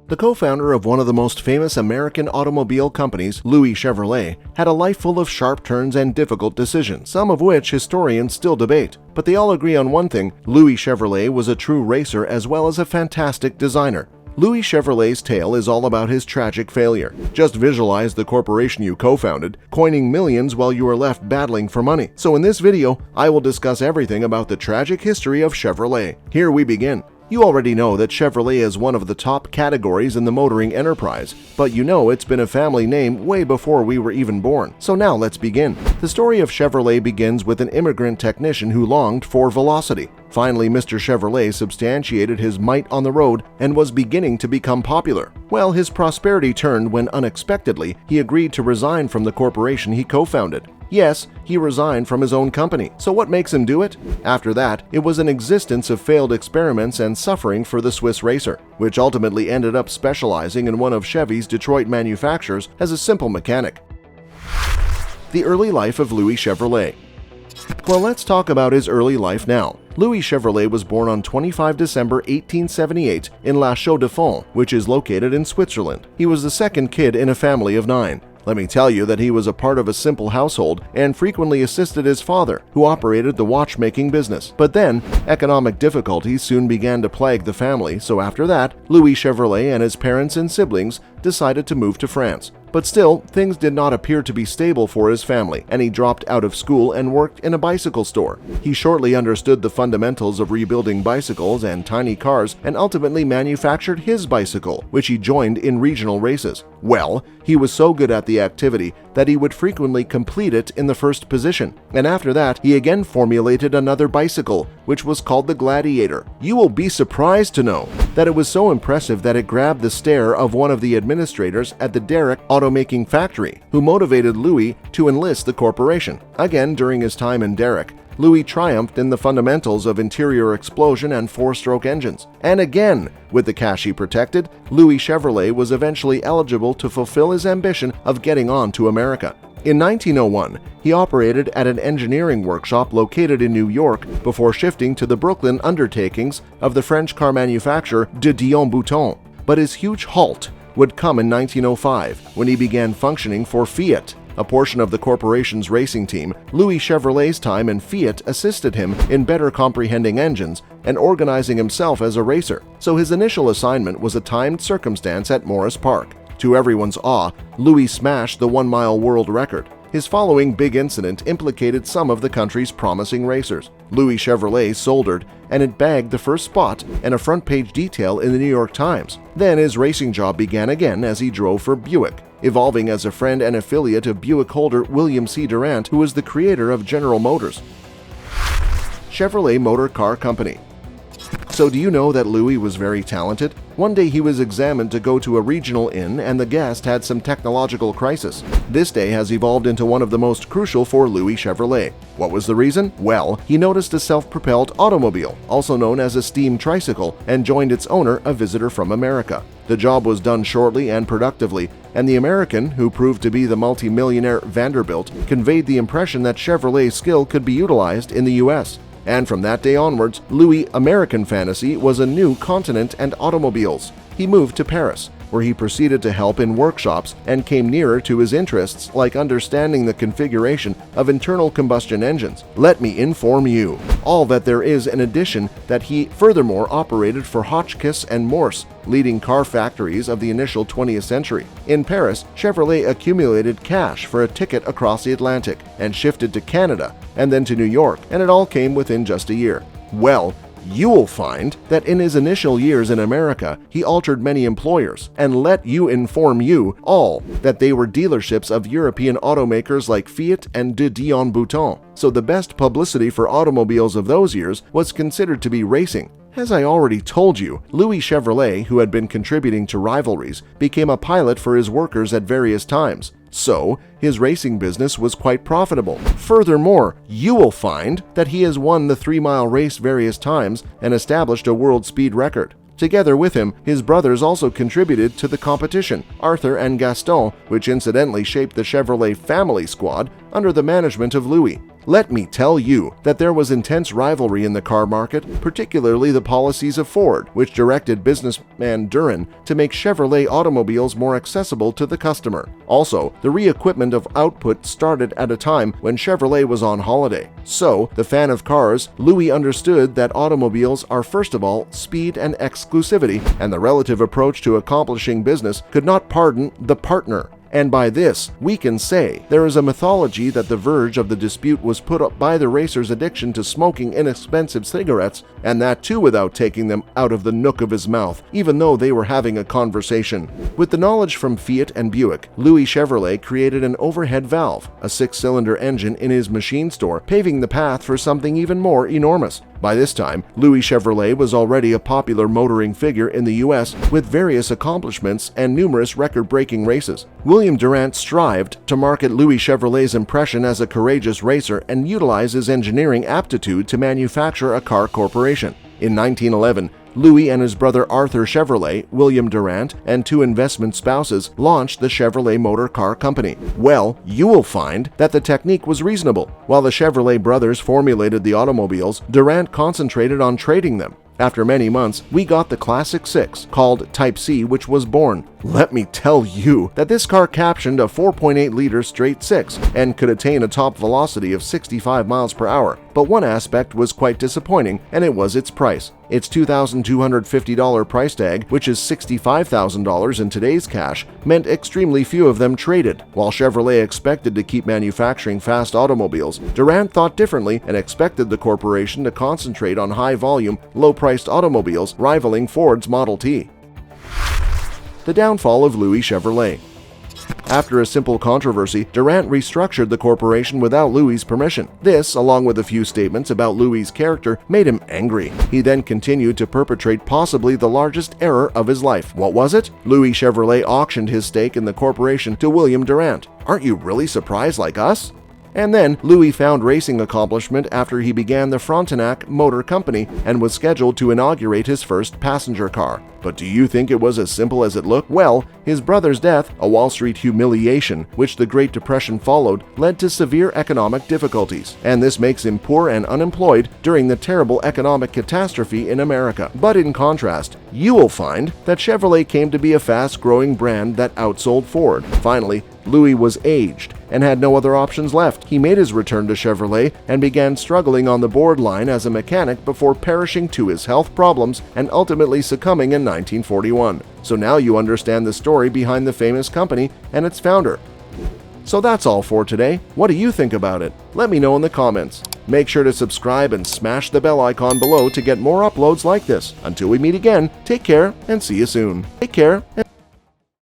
The co-founder of one of the most famous American automobile companies, Louis Chevrolet, had a life full of sharp turns and difficult decisions, some of which historians still debate. But they all agree on one thing: Louis Chevrolet was a true racer as well as a fantastic designer. Louis Chevrolet's tale is all about his tragic failure. Just visualize the corporation you co-founded, coining millions while you are left battling for money. So in this video, I will discuss everything about the tragic history of Chevrolet. Here we begin. You already know that Chevrolet is one of the top categories in the motoring enterprise, but you know it's been a family name way before we were even born. So now let's begin. The story of Chevrolet begins with an immigrant technician who longed for velocity. Finally, Mr. Chevrolet substantiated his might on the road and was beginning to become popular. Well, his prosperity turned when unexpectedly he agreed to resign from the corporation he co-founded. Yes, he resigned from his own company. So what makes him do it? After that, it was an existence of failed experiments and suffering for the Swiss racer, which ultimately ended up specializing in one of Chevy's Detroit manufacturers as a simple mechanic. The early life of Louis Chevrolet. Well, let's talk about his early life now. Louis Chevrolet was born on 25 December 1878 in La Chaux-de-Fonds, which is located in Switzerland. He was the second kid in a family of 9. Let me tell you that he was a part of a simple household and frequently assisted his father, who operated the watchmaking business. But then, economic difficulties soon began to plague the family, so after that, Louis Chevrolet and his parents and siblings decided to move to France. But still, things did not appear to be stable for his family, and he dropped out of school and worked in a bicycle store. He shortly understood the fundamentals of rebuilding bicycles and tiny cars and ultimately manufactured his bicycle, which he joined in regional races. Well, he was so good at the activity that he would frequently complete it in the first position, and after that, he again formulated another bicycle, which was called the Gladiator. You will be surprised to know that it was so impressive that it grabbed the stare of one of the administrators at the Derrick automaking factory, who motivated Louis to enlist the corporation. Again, during his time in Derrick, Louis triumphed in the fundamentals of interior explosion and 4-stroke engines. And again, with the cash he protected, Louis Chevrolet was eventually eligible to fulfill his ambition of getting on to America. In 1901, he operated at an engineering workshop located in New York before shifting to the Brooklyn undertakings of the French car manufacturer de Dion-Bouton. But his huge halt would come in 1905, when he began functioning for Fiat, a portion of the corporation's racing team. Louis Chevrolet's time in Fiat assisted him in better comprehending engines and organizing himself as a racer, so his initial assignment was a timed circumstance at Morris Park. To everyone's awe, Louis smashed the 1-mile world record. His following big incident implicated some of the country's promising racers. Louis Chevrolet soldered, and it bagged the first spot and a front-page detail in the New York Times. Then his racing job began again as he drove for Buick, evolving as a friend and affiliate of Buick holder William C. Durant, who was the creator of General Motors. Chevrolet Motor Car Company. So do you know that Louis was very talented? One day he was examined to go to a regional inn and the guest had some technological crisis. This day has evolved into one of the most crucial for Louis Chevrolet. What was the reason? Well, he noticed a self-propelled automobile, also known as a steam tricycle, and joined its owner, a visitor from America. The job was done shortly and productively, and the American, who proved to be the multi-millionaire Vanderbilt, conveyed the impression that Chevrolet's skill could be utilized in the U.S. And from that day onwards, Louis' American fantasy was a new continent and automobiles. He moved to Paris, where he proceeded to help in workshops and came nearer to his interests, like understanding the configuration of internal combustion engines. Let me inform you all that there is an addition that he furthermore operated for Hotchkiss and Morse, leading car factories of the initial 20th century. In Paris, Chevrolet accumulated cash for a ticket across the Atlantic and shifted to Canada and then to New York, and it all came within just a year. Well, you will find that in his initial years in America, he altered many employers, and let you inform you all that they were dealerships of European automakers like Fiat and de Dion-Bouton. So the best publicity for automobiles of those years was considered to be racing. As I already told you, Louis Chevrolet, who had been contributing to rivalries, became a pilot for his workers at various times. So, his racing business was quite profitable. Furthermore, you will find that he has won the 3-mile race various times and established a world speed record. Together with him, his brothers also contributed to the competition, Arthur and Gaston, which incidentally shaped the Chevrolet family squad under the management of Louis. Let me tell you that there was intense rivalry in the car market, particularly the policies of Ford, which directed businessman Durant to make Chevrolet automobiles more accessible to the customer. Also, the re-equipment of output started at a time when Chevrolet was on holiday. So, the fan of cars, Louis understood that automobiles are first of all speed and exclusivity, and the relative approach to accomplishing business could not pardon the partner. And by this, we can say there is a mythology that the verge of the dispute was put up by the racer's addiction to smoking inexpensive cigarettes, and that too without taking them out of the nook of his mouth, even though they were having a conversation. With the knowledge from Fiat and Buick, Louis Chevrolet created an overhead valve, a 6-cylinder engine in his machine store, paving the path for something even more enormous. By this time, Louis Chevrolet was already a popular motoring figure in the US with various accomplishments and numerous record-breaking races. William Durant strived to market Louis Chevrolet's impression as a courageous racer and utilize his engineering aptitude to manufacture a car corporation. In 1911, Louis and his brother Arthur Chevrolet, William Durant, and 2 investment spouses launched the Chevrolet Motor Car Company. Well, you will find that the technique was reasonable. While the Chevrolet brothers formulated the automobiles, Durant concentrated on trading them. After many months, we got the Classic 6, called Type C, which was born. Let me tell you that this car captioned a 4.8-liter straight 6 and could attain a top velocity of 65 miles per hour. But one aspect was quite disappointing, and it was its price. Its $2,250 price tag, which is $65,000 in today's cash, meant extremely few of them traded. While Chevrolet expected to keep manufacturing fast automobiles, Durant thought differently and expected the corporation to concentrate on high-volume, low-priced automobiles rivaling Ford's Model T. The downfall of Louis Chevrolet. After a simple controversy, Durant restructured the corporation without Louis' permission. This, along with a few statements about Louis' character, made him angry. He then continued to perpetrate possibly the largest error of his life. What was it? Louis Chevrolet auctioned his stake in the corporation to William Durant. Aren't you really surprised like us? And then, Louis found racing accomplishment after he began the Frontenac Motor Company and was scheduled to inaugurate his first passenger car. But do you think it was as simple as it looked? Well, his brother's death, a Wall Street humiliation, which the Great Depression followed, led to severe economic difficulties, and this makes him poor and unemployed during the terrible economic catastrophe in America. But in contrast, you will find that Chevrolet came to be a fast-growing brand that outsold Ford. Finally, Louis was aged and had no other options left. He made his return to Chevrolet and began struggling on the borderline as a mechanic before perishing to his health problems and ultimately succumbing in 1941. So now you understand the story behind the famous company and its founder. So that's all for today. What do you think about it? Let me know in the comments. Make sure to subscribe and smash the bell icon below to get more uploads like this. Until we meet again, take care and see you soon. Take care.